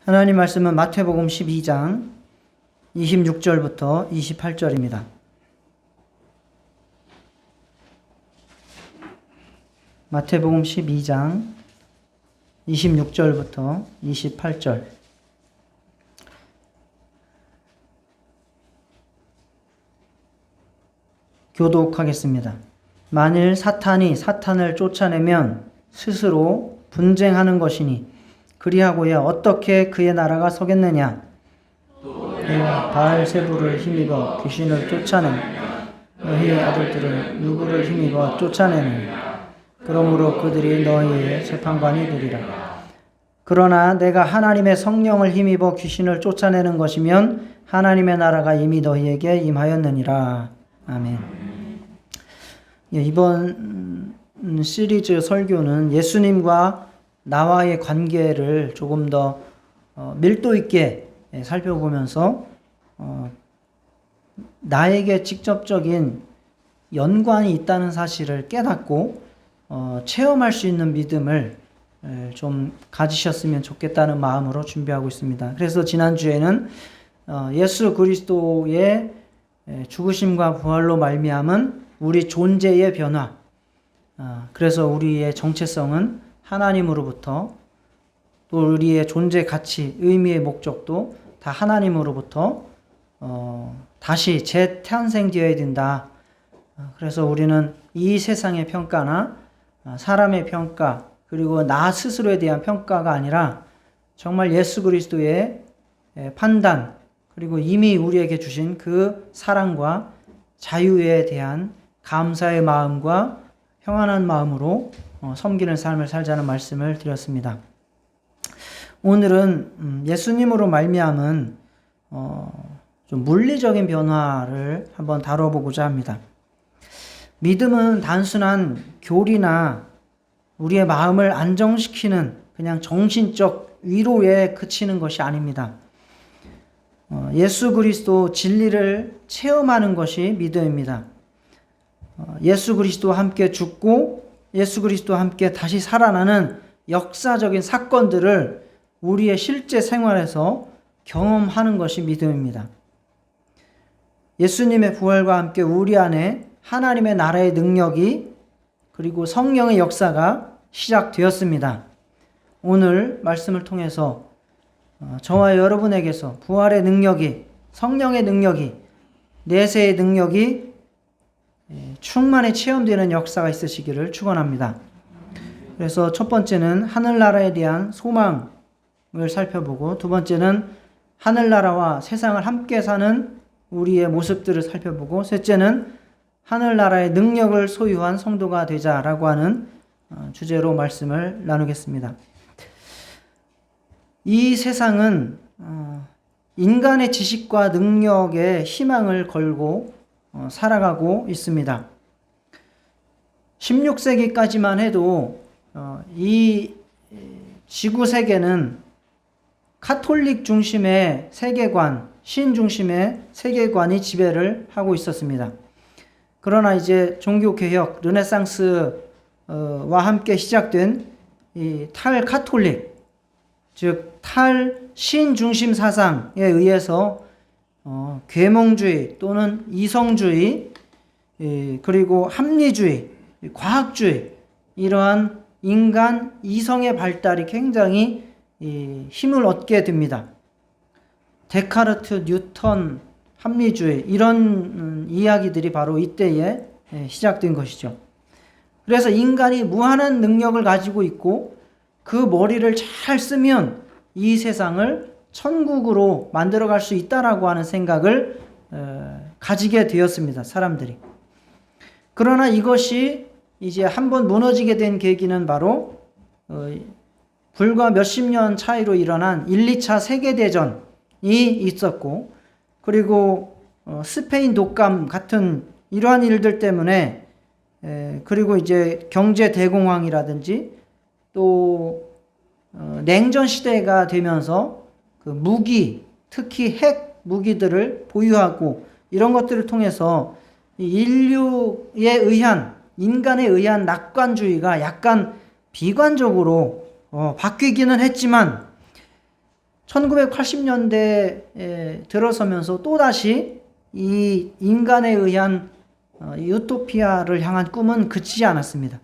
하나님 말씀은 마태복음 12장 26절부터 28절입니다. 마태복음 12장 26절부터 28절. 교독하겠습니다. 만일 사탄이 사탄을 쫓아내면 스스로 분쟁하는 것이니 그리하고야 어떻게 그의 나라가 서겠느냐. 내가 바알세부를 힘입어 귀신을 쫓아내며 너희의 아들들은 누구를 힘입어 쫓아내느냐. 그러므로 그들이 너희의 재판관이 되리라. 그러나 내가 하나님의 성령을 힘입어 귀신을 쫓아내는 것이면 하나님의 나라가 이미 너희에게 임하였느니라. 아멘. 이번 시리즈 설교는 예수님과 나와의 관계를 조금 더 밀도 있게 살펴보면서 나에게 직접적인 연관이 있다는 사실을 깨닫고 체험할 수 있는 믿음을 좀 가지셨으면 좋겠다는 마음으로 준비하고 있습니다. 그래서 지난주에는 예수 그리스도의 죽으심과 부활로 말미암은 우리 존재의 변화, 그래서 우리의 정체성은 하나님으로부터, 또 우리의 존재 가치, 의미의 목적도 다 하나님으로부터 다시 재탄생되어야 된다. 그래서 우리는 이 세상의 평가나 사람의 평가, 그리고 나 스스로에 대한 평가가 아니라 정말 예수 그리스도의 판단, 그리고 이미 우리에게 주신 그 사랑과 자유에 대한 감사의 마음과 평안한 마음으로 섬기는 삶을 살자는 말씀을 드렸습니다. 오늘은 예수님으로 말미암은 좀 물리적인 변화를 한번 다뤄보고자 합니다. 믿음은 단순한 교리나 우리의 마음을 안정시키는 그냥 정신적 위로에 그치는 것이 아닙니다. 예수 그리스도 진리를 체험하는 것이 믿음입니다. 예수 그리스도와 함께 죽고 예수 그리스도와 함께 다시 살아나는 역사적인 사건들을 우리의 실제 생활에서 경험하는 것이 믿음입니다. 예수님의 부활과 함께 우리 안에 하나님의 나라의 능력이, 그리고 성령의 역사가 시작되었습니다. 오늘 말씀을 통해서 저와 여러분에게서 부활의 능력이, 성령의 능력이, 내세의 능력이 충만히 체험되는 역사가 있으시기를 축원합니다. 그래서 첫 번째는 하늘나라에 대한 소망을 살펴보고, 두 번째는 하늘나라와 세상을 함께 사는 우리의 모습들을 살펴보고, 셋째는 하늘나라의 능력을 소유한 성도가 되자라고 하는 주제로 말씀을 나누겠습니다. 이 세상은 인간의 지식과 능력에 희망을 걸고 살아가고 있습니다. 16세기까지만 해도 이 지구 세계는 카톨릭 중심의 세계관, 신 중심의 세계관이 지배를 하고 있었습니다. 그러나 이제 종교개혁, 르네상스와 함께 시작된 이 탈카톨릭, 즉 탈신 중심 사상에 의해서 계몽주의 또는 이성주의, 그리고 합리주의, 과학주의, 이러한 인간 이성의 발달이 굉장히 힘을 얻게 됩니다. 데카르트, 뉴턴, 합리주의, 이런 이야기들이 바로 이때에 시작된 것이죠. 그래서 인간이 무한한 능력을 가지고 있고 그 머리를 잘 쓰면 이 세상을 천국으로 만들어갈 수 있다라고 하는 생각을 가지게 되었습니다. 사람들이. 그러나 이것이 이제 한번 무너지게 된 계기는 바로 불과 몇십 년 차이로 일어난 1, 2차 세계대전이 있었고, 그리고 스페인 독감 같은 이러한 일들 때문에, 그리고 이제 경제 대공황이라든지 또 냉전 시대가 되면서 그 무기, 특히 핵 무기들을 보유하고 이런 것들을 통해서 인류에 의한, 인간에 의한 낙관주의가 약간 비관적으로 바뀌기는 했지만, 1980년대에 들어서면서 또다시 이 인간에 의한 유토피아를 향한 꿈은 그치지 않았습니다.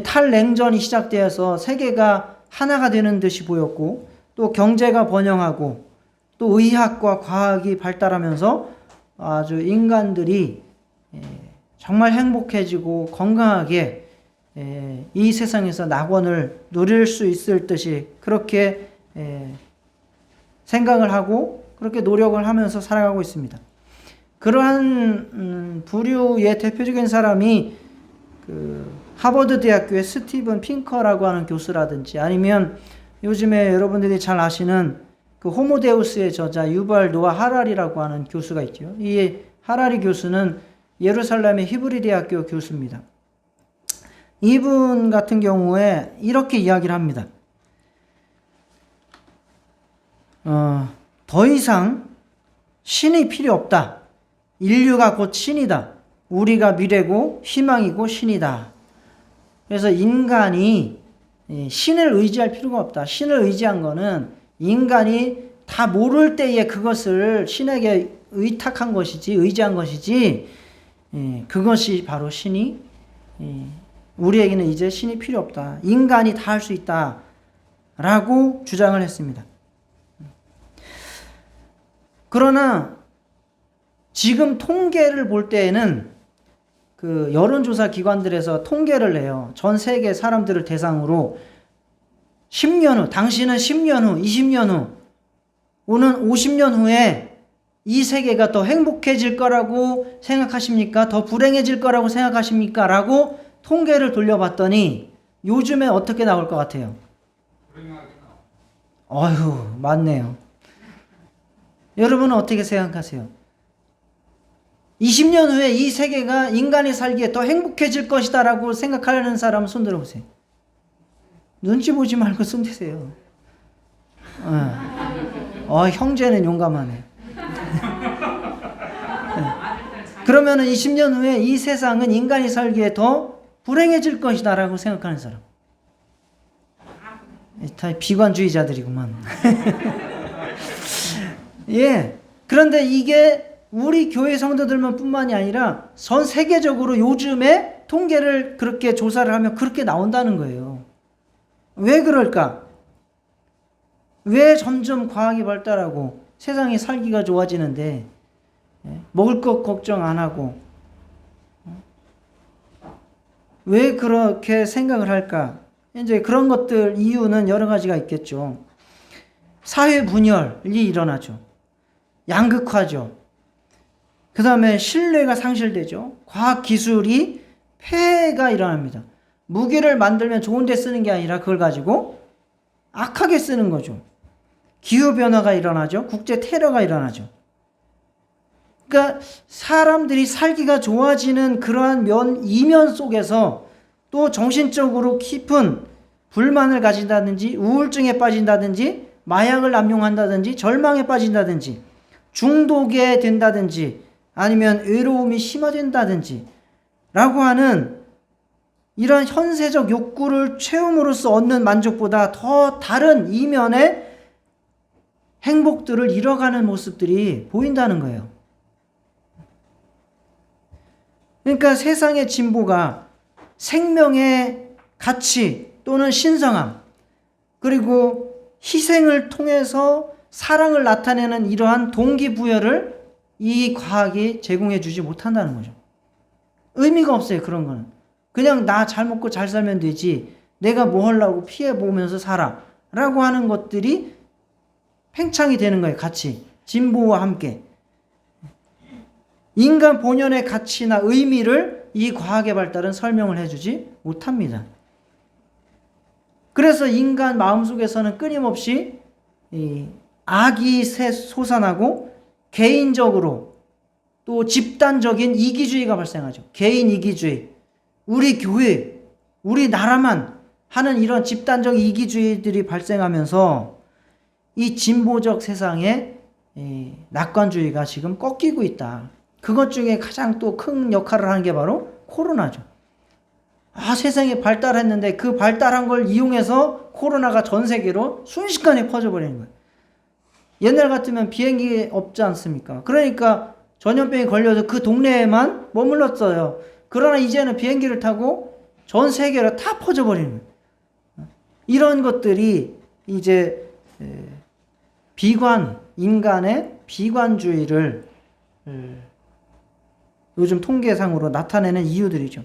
탈냉전이 시작되어서 세계가 하나가 되는 듯이 보였고, 또 경제가 번영하고, 또 의학과 과학이 발달하면서 아주 인간들이 정말 행복해지고 건강하게 이 세상에서 낙원을 누릴 수 있을 듯이 그렇게 생각을 하고 그렇게 노력을 하면서 살아가고 있습니다. 그러한 부류의 대표적인 사람이 그 하버드 대학교의 스티븐 핑커라고 하는 교수라든지, 아니면 요즘에 여러분들이 잘 아시는 그 호모데우스의 저자 유발 노아 하라리라고 하는 교수가 있죠. 이 하라리 교수는 예루살렘의 히브리 대학교 교수입니다. 이분 같은 경우에 이렇게 이야기를 합니다. 더 이상 신이 필요 없다. 인류가 곧 신이다. 우리가 미래고 희망이고 신이다. 그래서 인간이 신을 의지할 필요가 없다. 신을 의지한 거는 인간이 다 모를 때에 그것을 신에게 의탁한 것이지, 의지한 것이지, 그것이 바로 신이, 우리에게는 이제 신이 필요 없다. 인간이 다 할 수 있다. 라고 주장을 했습니다. 그러나 지금 통계를 볼 때에는 그 여론조사 기관들에서 통계를 내요. 전 세계 사람들을 대상으로 10년 후, 당신은 10년 후, 20년 후, 오는 50년 후에 이 세계가 더 행복해질 거라고 생각하십니까? 더 불행해질 거라고 생각하십니까? 라고 통계를 돌려봤더니 요즘에 어떻게 나올 것 같아요? 어휴, 맞네요. 여러분은 어떻게 생각하세요? 20년 후에 이 세계가 인간이 살기에 더 행복해질 것이다 라고 생각하는 사람 손 들어보세요. 눈치 보지 말고 손 드세요. 형제는 용감하네. 그러면은 20년 후에 이 세상은 인간이 살기에 더 불행해질 것이다 라고 생각하는 사람. 다 비관주의자들이구만. 예. 그런데 이게 우리 교회 성도들만 뿐만이 아니라 전 세계적으로 요즘에 통계를 그렇게 조사를 하면 그렇게 나온다는 거예요. 왜 그럴까? 왜 점점 과학이 발달하고 세상이 살기가 좋아지는데 먹을 것 걱정 안 하고 왜 그렇게 생각을 할까? 이제 그런 것들 이유는 여러 가지가 있겠죠. 사회 분열이 일어나죠. 양극화죠. 그 다음에 신뢰가 상실되죠. 과학 기술이 폐해가 일어납니다. 무기를 만들면 좋은 데 쓰는 게 아니라 그걸 가지고 악하게 쓰는 거죠. 기후변화가 일어나죠. 국제 테러가 일어나죠. 그러니까 사람들이 살기가 좋아지는 그러한 이면 속에서 또 정신적으로 깊은 불만을 가진다든지 우울증에 빠진다든지 마약을 남용한다든지 절망에 빠진다든지 중독에 된다든지 아니면 외로움이 심화된다든지 라고 하는 이런 현세적 욕구를 채움으로써 얻는 만족보다 더 다른 이면의 행복들을 잃어가는 모습들이 보인다는 거예요. 그러니까 세상의 진보가 생명의 가치 또는 신성함 그리고 희생을 통해서 사랑을 나타내는 이러한 동기부여를 이 과학이 제공해 주지 못한다는 거죠. 의미가 없어요. 그런 거는. 그냥 나 잘 먹고 잘 살면 되지 내가 뭐 하려고 피해 보면서 살아 라고 하는 것들이 팽창이 되는 거예요. 같이 진보와 함께 인간 본연의 가치나 의미를 이 과학의 발달은 설명을 해주지 못합니다. 그래서 인간 마음속에서는 끊임없이 악이 솟아나고 개인적으로 또 집단적인 이기주의가 발생하죠. 개인 이기주의, 우리 교회, 우리 나라만 하는 이런 집단적 이기주의들이 발생하면서 이 진보적 세상에 낙관주의가 지금 꺾이고 있다. 그것 중에 가장 또 큰 역할을 하는 게 바로 코로나죠. 세상이 발달했는데 그 발달한 걸 이용해서 코로나가 전 세계로 순식간에 퍼져버리는 거예요. 옛날 같으면 비행기 없지 않습니까? 그러니까 전염병이 걸려서 그 동네에만 머물렀어요. 그러나 이제는 비행기를 타고 전 세계로 다 퍼져버리는 거예요. 이런 것들이 이제 인간의 비관주의를 요즘 통계상으로 나타내는 이유들이죠.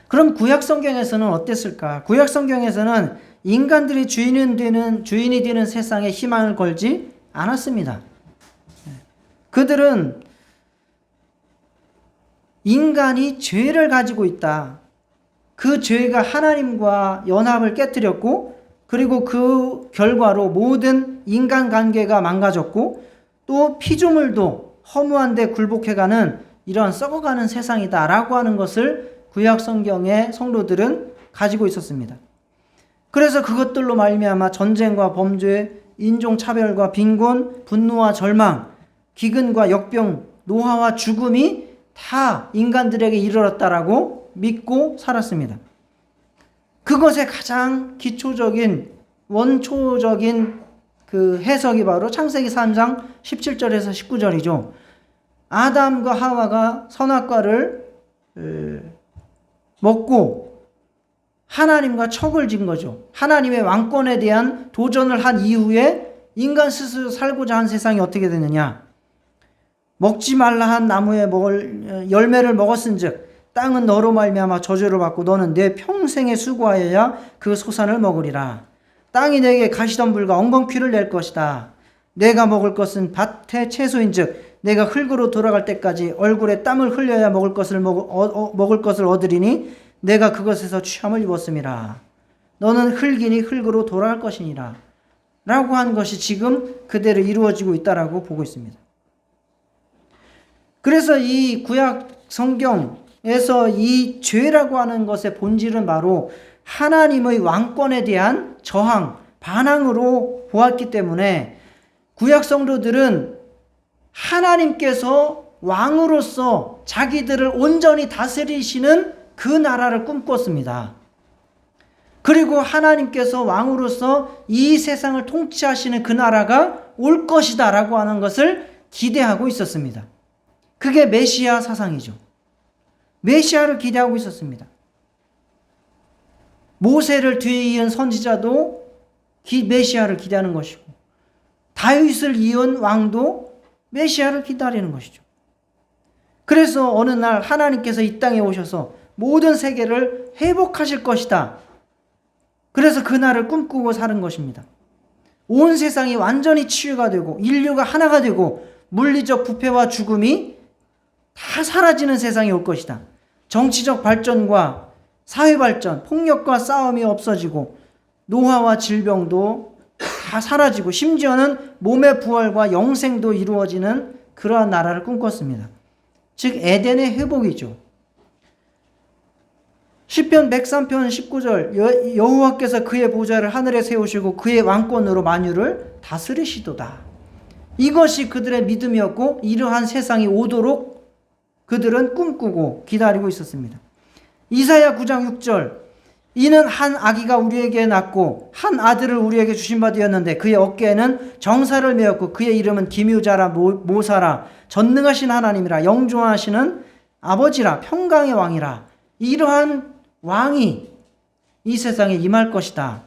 그럼 구약 성경에서는 어땠을까? 구약 성경에서는 인간들이 주인이 되는 세상에 희망을 걸지 않았습니다. 그들은 인간이 죄를 가지고 있다. 그 죄가 하나님과 연합을 깨뜨렸고, 그리고 그 결과로 모든 인간관계가 망가졌고, 또 피조물도 허무한데 굴복해가는 이런 썩어가는 세상이다라고 하는 것을 구약 성경의 성도들은 가지고 있었습니다. 그래서 그것들로 말미암아 전쟁과 범죄, 인종차별과 빈곤, 분노와 절망, 기근과 역병, 노화와 죽음이 다 인간들에게 이르렀다라고 믿고 살았습니다. 그것의 가장 기초적인 원초적인 그 해석이 바로 창세기 3장 17절에서 19절이죠. 아담과 하와가 선악과를 먹고 하나님과 척을 진 거죠. 하나님의 왕권에 대한 도전을 한 이후에 인간 스스로 살고자 한 세상이 어떻게 되느냐. 먹지 말라 한 나무의 열매를 먹었은즉 땅은 너로 말미암아 저주를 받고 너는 내 평생에 수고하여야 그 소산을 먹으리라. 땅이 내게 가시덤불과 엉겅퀴를 낼 것이다. 내가 먹을 것은 밭의 채소인즉 내가 흙으로 돌아갈 때까지 얼굴에 땀을 흘려야 먹을 것을 얻으리니 내가 그것에서 취함을 입었음이라. 너는 흙이니 흙으로 돌아갈 것이니라. 라고 한 것이 지금 그대로 이루어지고 있다라고 보고 있습니다. 그래서 이 구약 성경에서 이 죄라고 하는 것의 본질은 바로 하나님의 왕권에 대한 저항, 반항으로 보았기 때문에 구약 성도들은 하나님께서 왕으로서 자기들을 온전히 다스리시는 그 나라를 꿈꿨습니다. 그리고 하나님께서 왕으로서 이 세상을 통치하시는 그 나라가 올 것이다 라고 하는 것을 기대하고 있었습니다. 그게 메시아 사상이죠. 메시아를 기대하고 있었습니다. 모세를 뒤에 이은 선지자도 메시아를 기대하는 것이고, 다윗을 이은 왕도 메시아를 기다리는 것이죠. 그래서 어느 날 하나님께서 이 땅에 오셔서 모든 세계를 회복하실 것이다. 그래서 그날을 꿈꾸고 사는 것입니다. 온 세상이 완전히 치유가 되고 인류가 하나가 되고 물리적 부패와 죽음이 다 사라지는 세상이 올 것이다. 정치적 발전과 사회 발전, 폭력과 싸움이 없어지고 노화와 질병도 다 사라지고 심지어는 몸의 부활과 영생도 이루어지는 그러한 나라를 꿈꿨습니다. 즉 에덴의 회복이죠. 시편 103편 19절 여호와께서 그의 보좌를 하늘에 세우시고 그의 왕권으로 만유를 다스리시도다. 이것이 그들의 믿음이었고 이러한 세상이 오도록 그들은 꿈꾸고 기다리고 있었습니다. 이사야 9장 6절 이는 한 아기가 우리에게 낳고 한 아들을 우리에게 주신 바 되었는데 그의 어깨에는 정사를 메었고 그의 이름은 기묘자라 모사라 전능하신 하나님이라 영존하시는 아버지라 평강의 왕이라. 이러한 왕이 이 세상에 임할 것이다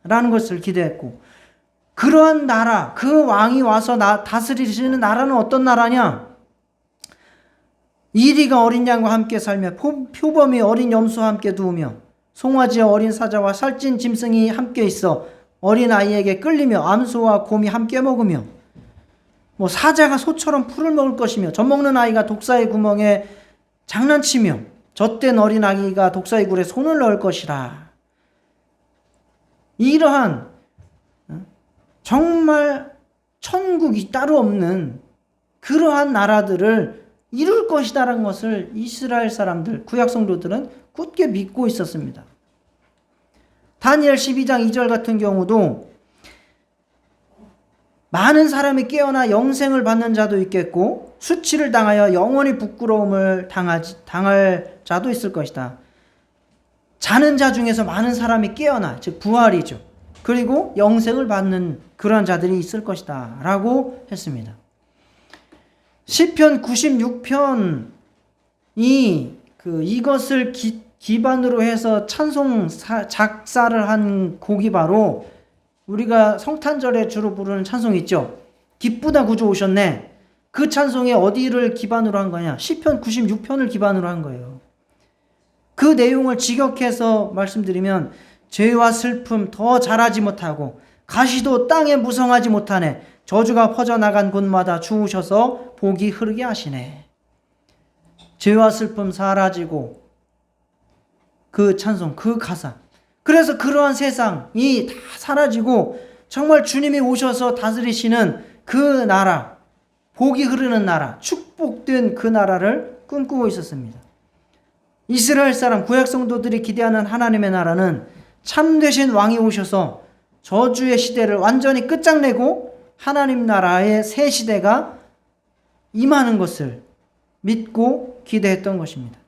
라는 것을 기대했고, 그러한 나라, 그 왕이 와서 다스리시는 나라는 어떤 나라냐? 이리가 어린 양과 함께 살며 표범이 어린 염소와 함께 두우며 송아지와 어린 사자와 살찐 짐승이 함께 있어 어린 아이에게 끌리며 암소와 곰이 함께 먹으며 사자가 소처럼 풀을 먹을 것이며 젖먹는 아이가 독사의 구멍에 장난치며 젖된 어린 아기가 독사의 굴에 손을 넣을 것이라. 이러한 정말 천국이 따로 없는 그러한 나라들을 이룰 것이다라는 것을 이스라엘 사람들, 구약 성도들은 굳게 믿고 있었습니다. 다니엘 12장 2절 같은 경우도 많은 사람이 깨어나 영생을 받는 자도 있겠고 수치를 당하여 영원히 부끄러움을 당할 자도 있을 것이다. 자는 자 중에서 많은 사람이 깨어나, 즉 부활이죠. 그리고 영생을 받는 그러한 자들이 있을 것이다 라고 했습니다. 시편 96편이 이것을 기반으로 해서 찬송 작사를 한 곡이 바로 우리가 성탄절에 주로 부르는 찬송 있죠. 기쁘다 구주 오셨네. 그 찬송이 어디를 기반으로 한 거냐? 시편 96편을 기반으로 한 거예요. 그 내용을 직역해서 말씀드리면 죄와 슬픔 더 자라지 못하고 가시도 땅에 무성하지 못하네. 저주가 퍼져나간 곳마다 주우셔서 복이 흐르게 하시네. 죄와 슬픔 사라지고 그 찬송, 그 가사. 그래서 그러한 세상이 다 사라지고 정말 주님이 오셔서 다스리시는 그 나라, 복이 흐르는 나라, 축복된 그 나라를 꿈꾸고 있었습니다. 이스라엘 사람, 구약 성도들이 기대하는 하나님의 나라는 참되신 왕이 오셔서 저주의 시대를 완전히 끝장내고 하나님 나라의 새 시대가 임하는 것을 믿고 기대했던 것입니다.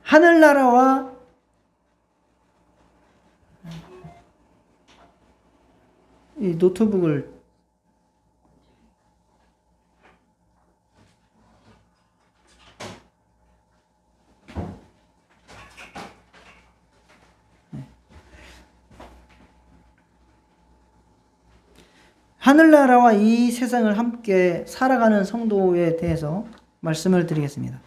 하늘나라와 이 노트북을 하늘나라와 이 세상을 함께 살아가는 성도에 대해서 말씀을 드리겠습니다.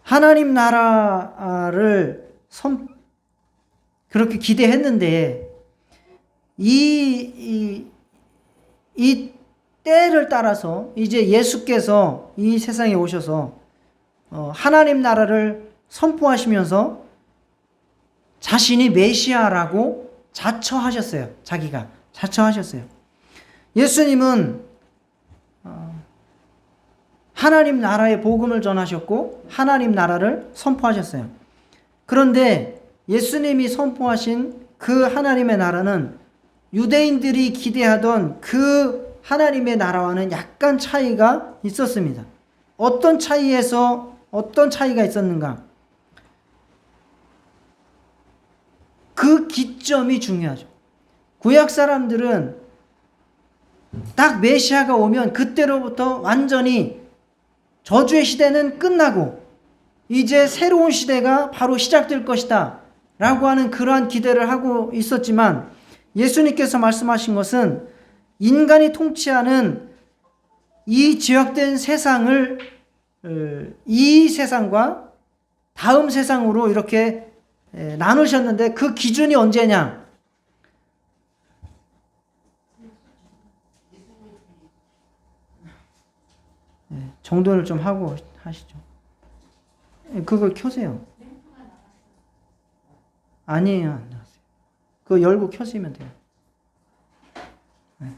하나님 나라를 그렇게 기대했는데 이 때를 따라서 이제 예수께서 이 세상에 오셔서 하나님 나라를 선포하시면서 자신이 메시아라고 자처하셨어요. 자기가 자처하셨어요. 예수님은 하나님 나라의 복음을 전하셨고 하나님 나라를 선포하셨어요. 그런데 예수님이 선포하신 그 하나님의 나라는 유대인들이 기대하던 그 하나님의 나라와는 약간 차이가 있었습니다. 어떤 차이가 있었는가? 그 기점이 중요하죠. 구약 사람들은 딱 메시아가 오면 그때로부터 완전히 저주의 시대는 끝나고 이제 새로운 시대가 바로 시작될 것이다 라고 하는 그러한 기대를 하고 있었지만 예수님께서 말씀하신 것은 인간이 통치하는 이 죄악된 세상을 이 세상과 다음 세상으로 이렇게 나누셨는데 그 기준이 언제냐? 정돈을 좀 하고 하시죠. 그걸 켜세요. 아니에요, 안 나왔어요. 그거 열고 켜시면 돼요. 네.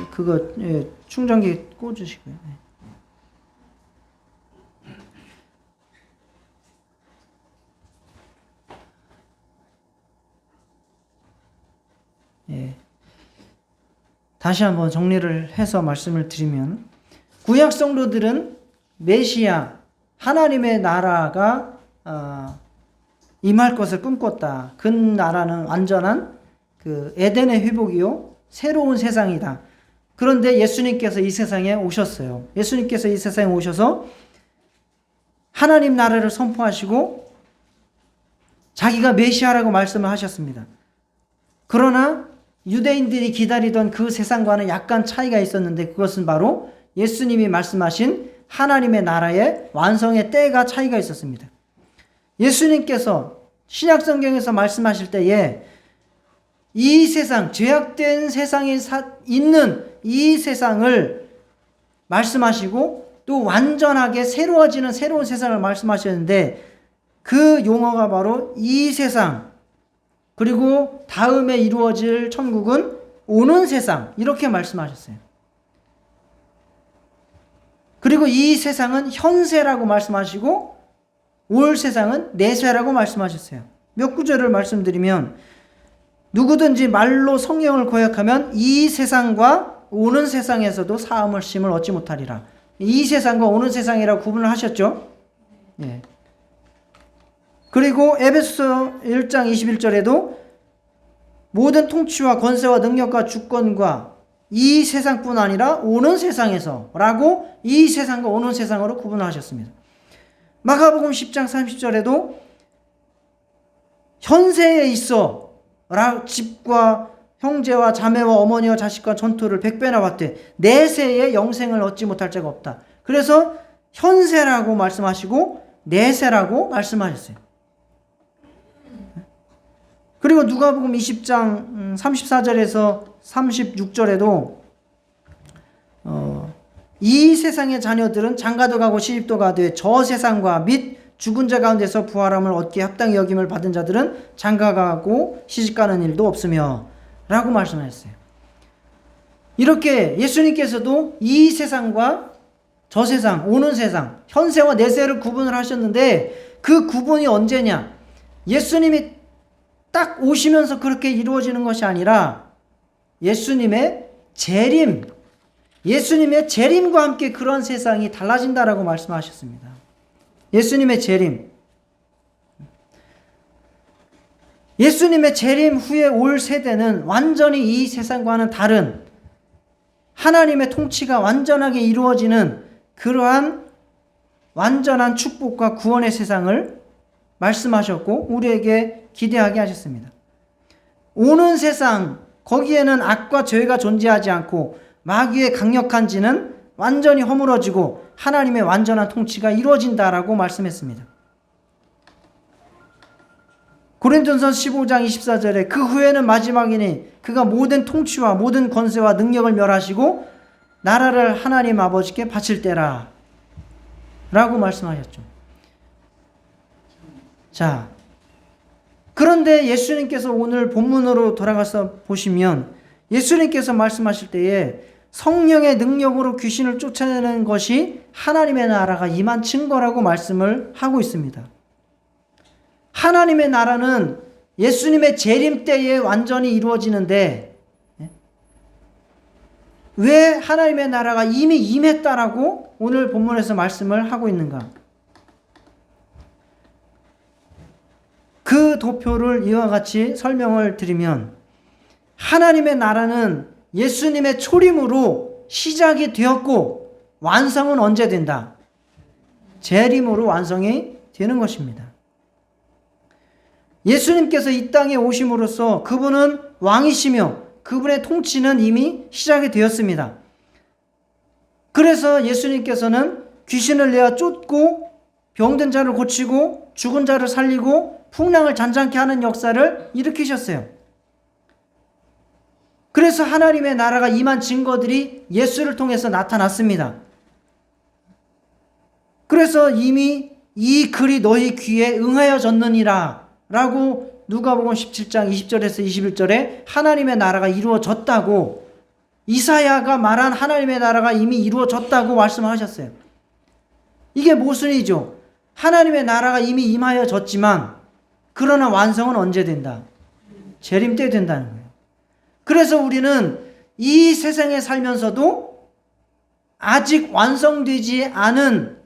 그거 충전기 꽂으시고요. 네. 다시 한번 정리를 해서 말씀을 드리면 구약 성도들은 메시아 하나님의 나라가 임할 것을 꿈꿨다. 그 나라는 완전한 그 에덴의 회복이요 새로운 세상이다. 그런데 예수님께서 이 세상에 오셨어요. 예수님께서 이 세상에 오셔서 하나님 나라를 선포하시고 자기가 메시아라고 말씀을 하셨습니다. 그러나 유대인들이 기다리던 그 세상과는 약간 차이가 있었는데 그것은 바로 예수님이 말씀하신 하나님의 나라의 완성의 때가 차이가 있었습니다. 예수님께서 신약성경에서 말씀하실 때에 이 세상, 죄악된 세상에 있는 이 세상을 말씀하시고 또 완전하게 새로워지는 새로운 세상을 말씀하셨는데 그 용어가 바로 이 세상 그리고 다음에 이루어질 천국은 오는 세상 이렇게 말씀하셨어요. 그리고 이 세상은 현세라고 말씀하시고 올 세상은 내세라고 말씀하셨어요. 몇 구절을 말씀드리면 누구든지 말로 성령을 고역하면 이 세상과 오는 세상에서도 사함을 심을 얻지 못하리라. 이 세상과 오는 세상이라고 구분을 하셨죠. 예. 그리고 에베소서 1장 21절에도 모든 통치와 권세와 능력과 주권과 이 세상뿐 아니라 오는 세상에서 라고 이 세상과 오는 세상으로 구분하셨습니다. 마가복음 10장 30절에도 현세에 있어 집과 형제와 자매와 어머니와 자식과 전투를 100배나 받되 내세에 영생을 얻지 못할 자가 없다. 그래서 현세라고 말씀하시고 내세라고 말씀하셨어요. 그리고 누가복음 20장 34절에서 36절에도 이 세상의 자녀들은 장가도 가고 시집도 가되 저 세상과 및 죽은 자 가운데서 부활함을 얻기에 합당히 여김을 받은 자들은 장가가고 시집가는 일도 없으며 라고 말씀하셨어요. 이렇게 예수님께서도 이 세상과 저 세상, 오는 세상, 현세와 내세를 구분을 하셨는데 그 구분이 언제냐? 예수님이 딱 오시면서 그렇게 이루어지는 것이 아니라 예수님의 재림과 함께 그런 세상이 달라진다라고 말씀하셨습니다. 예수님의 재림. 예수님의 재림 후에 올 세대는 완전히 이 세상과는 다른 하나님의 통치가 완전하게 이루어지는 그러한 완전한 축복과 구원의 세상을 말씀하셨고 우리에게 기대하게 하셨습니다. 오는 세상, 거기에는 악과 죄가 존재하지 않고 마귀의 강력한 지는 완전히 허물어지고 하나님의 완전한 통치가 이루어진다라고 말씀했습니다. 고린도전서 15장 24절에 그 후에는 마지막이니 그가 모든 통치와 모든 권세와 능력을 멸하시고 나라를 하나님 아버지께 바칠 때라 라고 말씀하셨죠. 자, 그런데 예수님께서 오늘 본문으로 돌아가서 보시면 예수님께서 말씀하실 때에 성령의 능력으로 귀신을 쫓아내는 것이 하나님의 나라가 임한 증거라고 말씀을 하고 있습니다. 하나님의 나라는 예수님의 재림 때에 완전히 이루어지는데 왜 하나님의 나라가 이미 임했다라고 오늘 본문에서 말씀을 하고 있는가? 그 도표를 이와 같이 설명을 드리면 하나님의 나라는 예수님의 초림으로 시작이 되었고 완성은 언제 된다? 재림으로 완성이 되는 것입니다. 예수님께서 이 땅에 오심으로써 그분은 왕이시며 그분의 통치는 이미 시작이 되었습니다. 그래서 예수님께서는 귀신을 내어 쫓고 병든 자를 고치고 죽은 자를 살리고 풍랑을 잔잔케 하는 역사를 일으키셨어요. 그래서 하나님의 나라가 임한 증거들이 예수를 통해서 나타났습니다. 그래서 이미 이 글이 너희 귀에 응하여졌느니라 라고 누가복음 17장 20절에서 21절에 하나님의 나라가 이루어졌다고 이사야가 말한 하나님의 나라가 이미 이루어졌다고 말씀하셨어요. 이게 모순이죠. 하나님의 나라가 이미 임하여졌지만 그러나 완성은 언제 된다? 재림 때 된다는 거예요. 그래서 우리는 이 세상에 살면서도 아직 완성되지 않은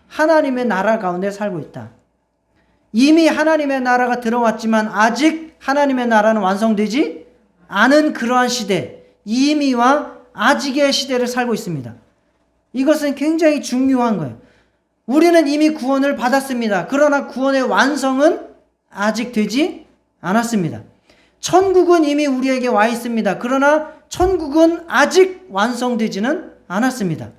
하나님의 나라 가운데 살고 있다. 이미 하나님의 나라가 들어왔지만 아직 하나님의 나라는 완성되지 않은 그러한 시대, 이미와 아직의 시대를 살고 있습니다. 이것은 굉장히 중요한 거예요. 우리는 이미 구원을 받았습니다. 그러나 구원의 완성은 아직 되지 않았습니다. 천국은 이미 우리에게 와 있습니다. 그러나 천국은 아직 완성되지는 않았습니다.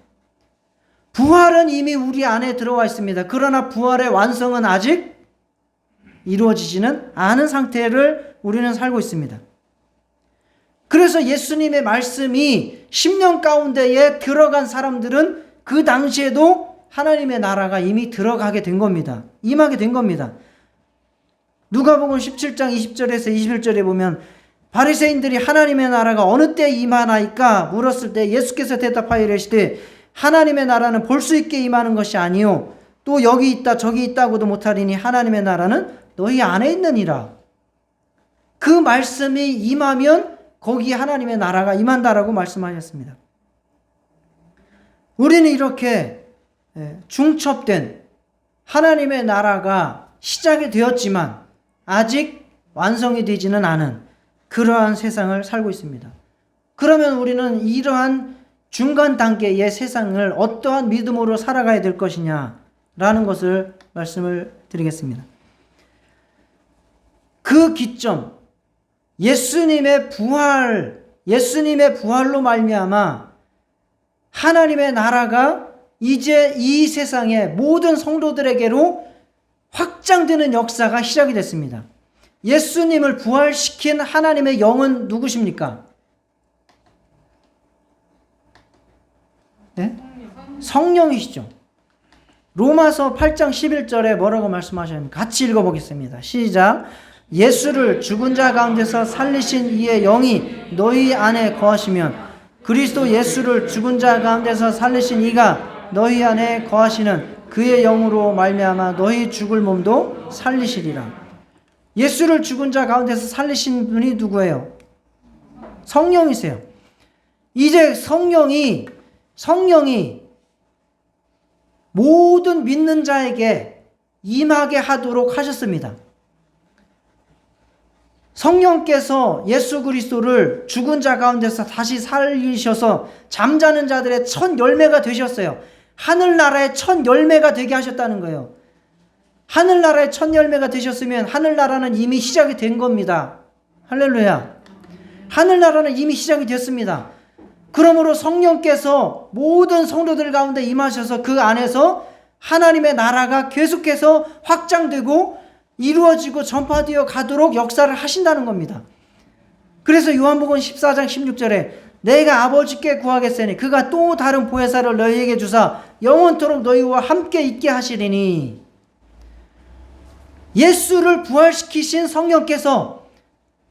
부활은 이미 우리 안에 들어와 있습니다. 그러나 부활의 완성은 아직 이루어지지는 않은 상태를 우리는 살고 있습니다. 그래서 예수님의 말씀이 10년 가운데에 들어간 사람들은 그 당시에도 하나님의 나라가 이미 들어가게 된 겁니다. 임하게 된 겁니다. 누가복음 17장 20절에서 21절에 보면 바리새인들이 하나님의 나라가 어느 때 임하나이까 물었을 때 예수께서 대답하여 이르시되 하나님의 나라는 볼 수 있게 임하는 것이 아니요 또 여기 있다 저기 있다고도 못하리니 하나님의 나라는 너희 안에 있느니라. 그 말씀이 임하면 거기에 하나님의 나라가 임한다라고 말씀하셨습니다. 우리는 이렇게 중첩된 하나님의 나라가 시작이 되었지만 아직 완성이 되지는 않은 그러한 세상을 살고 있습니다. 그러면 우리는 이러한 중간 단계의 세상을 어떠한 믿음으로 살아가야 될 것이냐라는 것을 말씀을 드리겠습니다. 그 기점, 예수님의 부활로 말미암아 하나님의 나라가 이제 이 세상의 모든 성도들에게로 확장되는 역사가 시작이 됐습니다. 예수님을 부활시킨 하나님의 영은 누구십니까? 네? 성령이시죠. 로마서 8장 11절에 뭐라고 말씀하셨습니까? 같이 읽어보겠습니다. 시작. 예수를 죽은 자 가운데서 살리신 이의 영이 너희 안에 거하시면 그리스도 예수를 죽은 자 가운데서 살리신 이가 너희 안에 거하시는 그의 영으로 말미암아 너희 죽을 몸도 살리시리라. 예수를 죽은 자 가운데서 살리신 분이 누구예요? 성령이세요. 이제 성령이 모든 믿는 자에게 임하게 하도록 하셨습니다. 성령께서 예수 그리스도를 죽은 자 가운데서 다시 살리셔서 잠자는 자들의 첫 열매가 되셨어요. 하늘나라의 첫 열매가 되게 하셨다는 거예요. 하늘나라의 첫 열매가 되셨으면 하늘나라는 이미 시작이 된 겁니다. 할렐루야. 하늘나라는 이미 시작이 됐습니다. 그러므로 성령께서 모든 성도들 가운데 임하셔서 그 안에서 하나님의 나라가 계속해서 확장되고 이루어지고 전파되어 가도록 역사를 하신다는 겁니다. 그래서 요한복음 14장 16절에 내가 아버지께 구하겠으니 그가 또 다른 보혜사를 너희에게 주사 영원토록 너희와 함께 있게 하시리니. 예수를 부활시키신 성령께서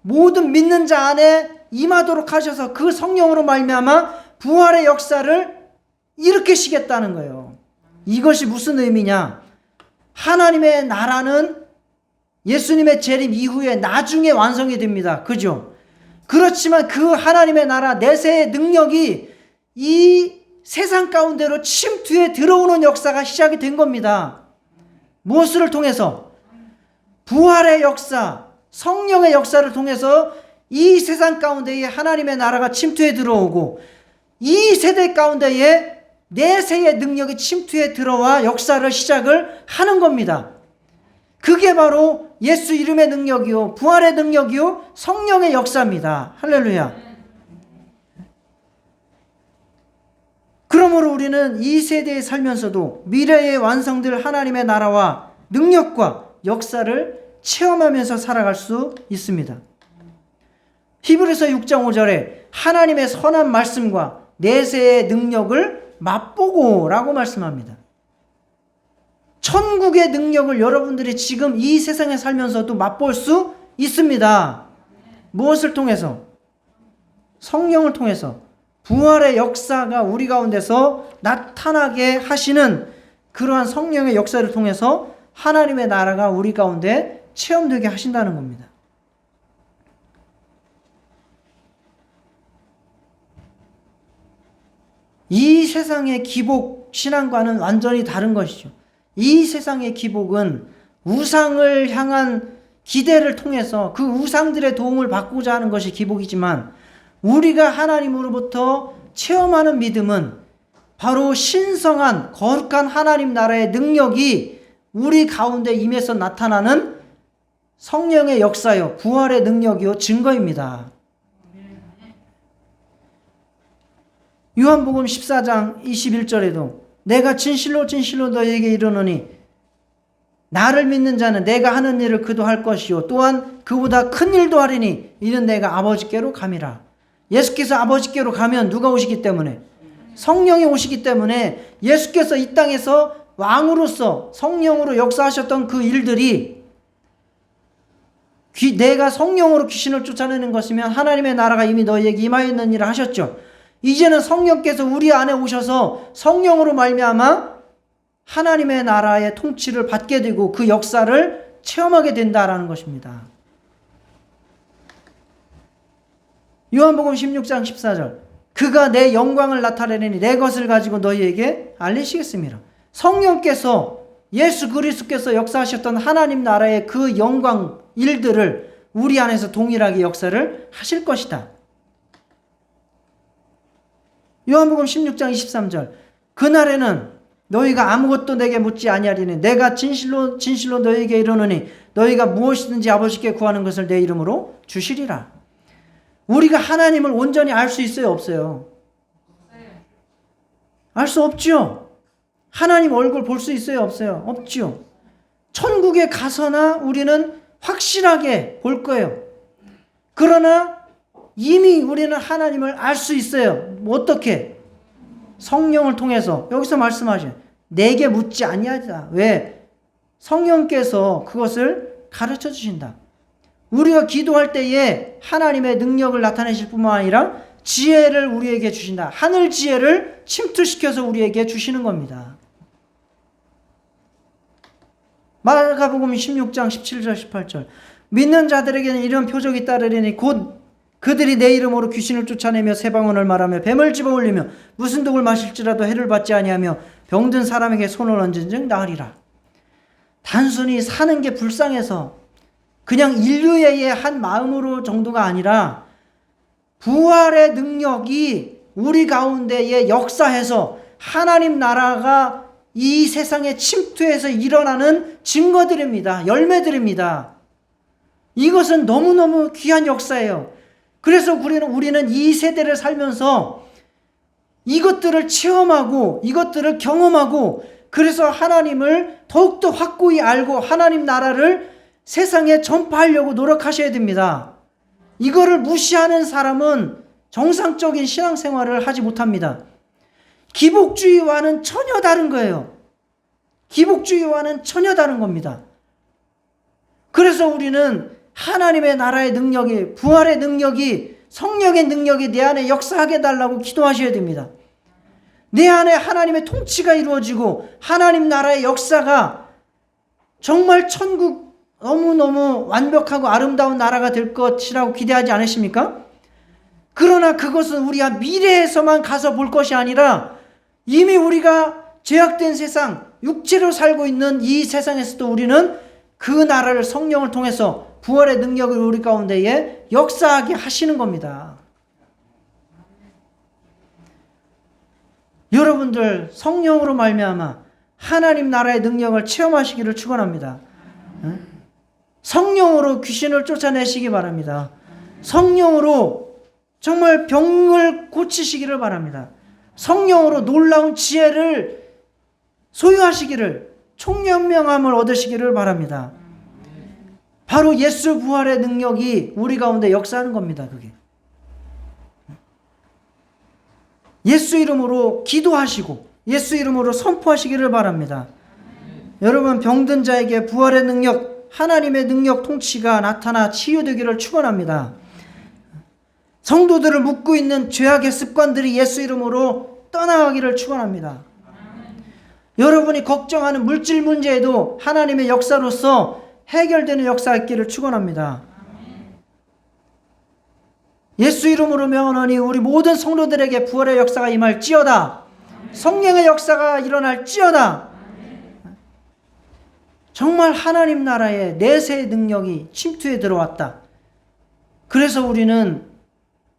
모든 믿는 자 안에 임하도록 하셔서 그 성령으로 말미암아 부활의 역사를 일으키시겠다는 거예요. 이것이 무슨 의미냐? 하나님의 나라는 예수님의 재림 이후에 나중에 완성이 됩니다. 그죠? 그렇지만 그 하나님의 나라 내세의 능력이 이 세상 가운데로 침투해 들어오는 역사가 시작이 된 겁니다. 무엇을 통해서? 부활의 역사, 성령의 역사를 통해서 이 세상 가운데에 하나님의 나라가 침투해 들어오고 이 세대 가운데에 내세의 능력이 침투해 들어와 역사를 시작을 하는 겁니다. 그게 바로 예수 이름의 능력이요, 부활의 능력이요, 성령의 역사입니다. 할렐루야. 그러므로 우리는 이 세대에 살면서도 미래에 완성될 하나님의 나라와 능력과 역사를 체험하면서 살아갈 수 있습니다. 히브리서 6장 5절에 하나님의 선한 말씀과 내세의 능력을 맛보고 라고 말씀합니다. 천국의 능력을 여러분들이 지금 이 세상에 살면서도 맛볼 수 있습니다. 무엇을 통해서? 성령을 통해서 부활의 역사가 우리 가운데서 나타나게 하시는 그러한 성령의 역사를 통해서 하나님의 나라가 우리 가운데 체험되게 하신다는 겁니다. 이 세상의 기복 신앙과는 완전히 다른 것이죠. 이 세상의 기복은 우상을 향한 기대를 통해서 그 우상들의 도움을 받고자 하는 것이 기복이지만 우리가 하나님으로부터 체험하는 믿음은 바로 신성한 거룩한 하나님 나라의 능력이 우리 가운데 임해서 나타나는 성령의 역사요, 부활의 능력이요, 증거입니다. 요한복음 14장 21절에도 내가 진실로 진실로 너희에게 이르노니 나를 믿는 자는 내가 하는 일을 그도 할 것이요 또한 그보다 큰 일도 하리니 이는 내가 아버지께로 감이라. 예수께서 아버지께로 가면 누가 오시기 때문에? 성령이 오시기 때문에 예수께서 이 땅에서 왕으로서 성령으로 역사하셨던 그 일들이 내가 성령으로 귀신을 쫓아내는 것이면 하나님의 나라가 이미 너희에게 임하였느니라 하셨죠. 이제는 성령께서 우리 안에 오셔서 성령으로 말미암아 하나님의 나라의 통치를 받게 되고 그 역사를 체험하게 된다라는 것입니다. 요한복음 16장 14절. 그가 내 영광을 나타내니 내 것을 가지고 너희에게 알리시겠습니다. 성령께서 예수 그리스도께서 역사하셨던 하나님 나라의 그 영광 일들을 우리 안에서 동일하게 역사를 하실 것이다. 요한복음 16장 23절. 그날에는 너희가 아무것도 내게 묻지 아니하리니 내가 진실로 진실로 너희에게 이르노니 너희가 무엇이든지 아버지께 구하는 것을 내 이름으로 주시리라. 우리가 하나님을 온전히 알 수 있어요, 없어요? 알 수 없죠. 하나님 얼굴 볼 수 있어요, 없어요? 없죠. 천국에 가서나 우리는 확실하게 볼 거예요. 그러나 이미 우리는 하나님을 알 수 있어요. 어떻게? 성령을 통해서. 여기서 말씀하죠. 내게 묻지 아니하리라. 왜? 성령께서 그것을 가르쳐 주신다. 우리가 기도할 때에 하나님의 능력을 나타내실 뿐만 아니라 지혜를 우리에게 주신다. 하늘 지혜를 침투시켜서 우리에게 주시는 겁니다. 마가복음 16장 17절 18절. 믿는 자들에게는 이런 표적이 따르리니 곧 그들이 내 이름으로 귀신을 쫓아내며 새 방언을 말하며 뱀을 집어올리며 무슨 독을 마실지라도 해를 받지 아니하며 병든 사람에게 손을 얹은즉 나으리라. 단순히 사는 게 불쌍해서 그냥 인류의 한 마음으로 정도가 아니라 부활의 능력이 우리 가운데에 역사해서 하나님 나라가 이 세상에 침투해서 일어나는 증거들입니다. 열매들입니다. 이것은 너무너무 귀한 역사예요. 그래서 우리는 이 세대를 살면서 이것들을 체험하고 이것들을 경험하고 그래서 하나님을 더욱더 확고히 알고 하나님 나라를 세상에 전파하려고 노력하셔야 됩니다. 이거를 무시하는 사람은 정상적인 신앙생활을 하지 못합니다. 기복주의와는 전혀 다른 거예요. 기복주의와는 전혀 다른 겁니다. 그래서 우리는 하나님의 나라의 능력이, 부활의 능력이, 성령의 능력이 내 안에 역사하게 해달라고 기도하셔야 됩니다. 내 안에 하나님의 통치가 이루어지고 하나님 나라의 역사가 정말 천국 너무너무 완벽하고 아름다운 나라가 될 것이라고 기대하지 않으십니까? 그러나 그것은 우리가 미래에서만 가서 볼 것이 아니라 이미 우리가 죄악된 세상, 육체로 살고 있는 이 세상에서도 우리는 그 나라를 성령을 통해서 부활의 능력을 우리 가운데에 역사하게 하시는 겁니다. 여러분들 성령으로 말미암아 하나님 나라의 능력을 체험하시기를 축원합니다. 성령으로 귀신을 쫓아내시기 바랍니다. 성령으로 정말 병을 고치시기를 바랍니다. 성령으로 놀라운 지혜를 소유하시기를, 총연명함을 얻으시기를 바랍니다. 바로 예수 부활의 능력이 우리 가운데 역사하는 겁니다. 그게 예수 이름으로 기도하시고 예수 이름으로 선포하시기를 바랍니다. 여러분 병든 자에게 부활의 능력, 하나님의 능력 통치가 나타나 치유되기를 축원합니다. 성도들을 묶고 있는 죄악의 습관들이 예수 이름으로 떠나가기를 축원합니다. 여러분이 걱정하는 물질 문제에도 하나님의 역사로서 해결되는 역사가 있기를 축원합니다. 예수 이름으로 명하노니 우리 모든 성도들에게 부활의 역사가 임할지어다. 성령의 역사가 일어날지어다. 정말 하나님 나라의 내세의 능력이 침투해 들어왔다. 그래서 우리는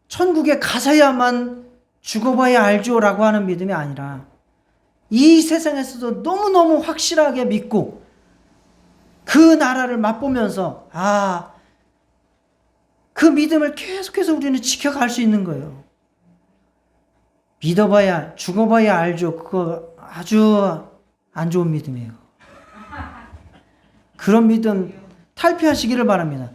천국에 가서야만 죽어봐야 알죠라고 하는 믿음이 아니라 이 세상에서도 너무너무 확실하게 믿고 그 나라를 맛보면서 그 믿음을 계속해서 우리는 지켜갈 수 있는 거예요. 믿어봐야 죽어봐야 알죠. 그거 아주 안 좋은 믿음이에요. 그런 믿음 탈피하시기를 바랍니다.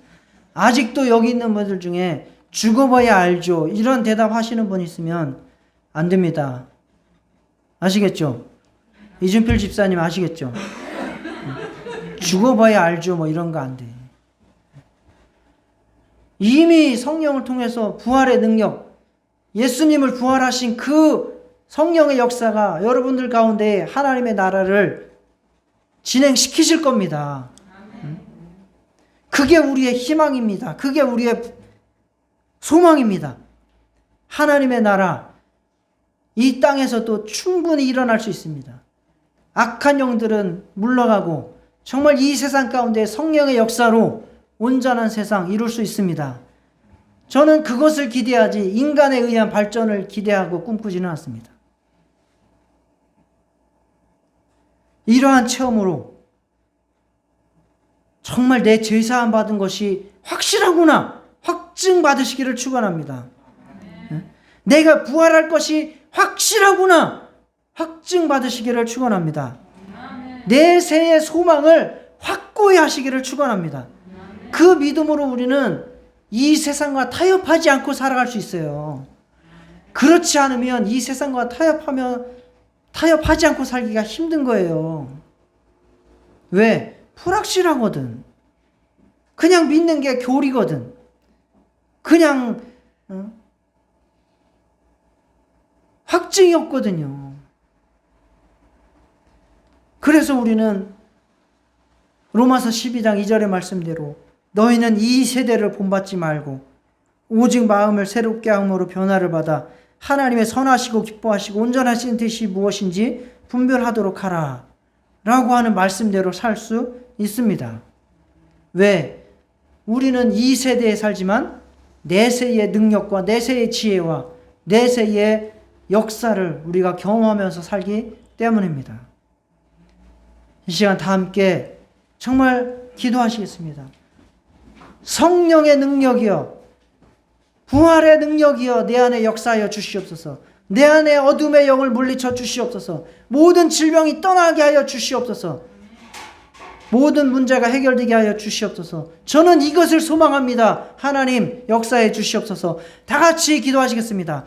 아직도 여기 있는 분들 중에 죽어봐야 알죠 이런 대답하시는 분 있으면 안 됩니다. 아시겠죠? 이준필 집사님 아시겠죠? 죽어봐야 알죠 뭐 이런 거 안 돼. 이미 성령을 통해서 부활의 능력, 예수님을 부활하신 그 성령의 역사가 여러분들 가운데 하나님의 나라를 진행시키실 겁니다. 그게 우리의 희망입니다. 그게 우리의 소망입니다. 하나님의 나라 이 땅에서도 충분히 일어날 수 있습니다. 악한 영들은 물러가고 정말 이 세상 가운데 성령의 역사로 온전한 세상 이룰 수 있습니다. 저는 그것을 기대하지 인간에 의한 발전을 기대하고 꿈꾸지는 않습니다. 이러한 체험으로 정말 내 죄사함 받은 것이 확실하구나 확증받으시기를 축원합니다. 내가 부활할 것이 확실하구나 확증받으시기를 축원합니다. 내세의 소망을 확고히 하시기를 축원합니다. 그 믿음으로 우리는 이 세상과 타협하지 않고 살아갈 수 있어요. 그렇지 않으면 이 세상과 타협하지 않고 살기가 힘든 거예요. 왜? 불확실하거든. 그냥 믿는 게 교리거든. 그냥 확증이 없거든요. 그래서 우리는 로마서 12장 2절의 말씀대로 너희는 이 세대를 본받지 말고 오직 마음을 새롭게 함으로 변화를 받아 하나님의 선하시고 기뻐하시고 온전하신 뜻이 무엇인지 분별하도록 하라 라고 하는 말씀대로 살 수 있습니다. 왜? 우리는 이 세대에 살지만 내세의 능력과 내세의 지혜와 내세의 역사를 우리가 경험하면서 살기 때문입니다. 이 시간 다 함께 정말 기도하시겠습니다. 성령의 능력이여 부활의 능력이여 내 안에 역사하여 주시옵소서. 내 안에 어둠의 영을 물리쳐 주시옵소서. 모든 질병이 떠나게 하여 주시옵소서. 모든 문제가 해결되게 하여 주시옵소서. 저는 이것을 소망합니다. 하나님 역사해 주시옵소서. 다 같이 기도하시겠습니다.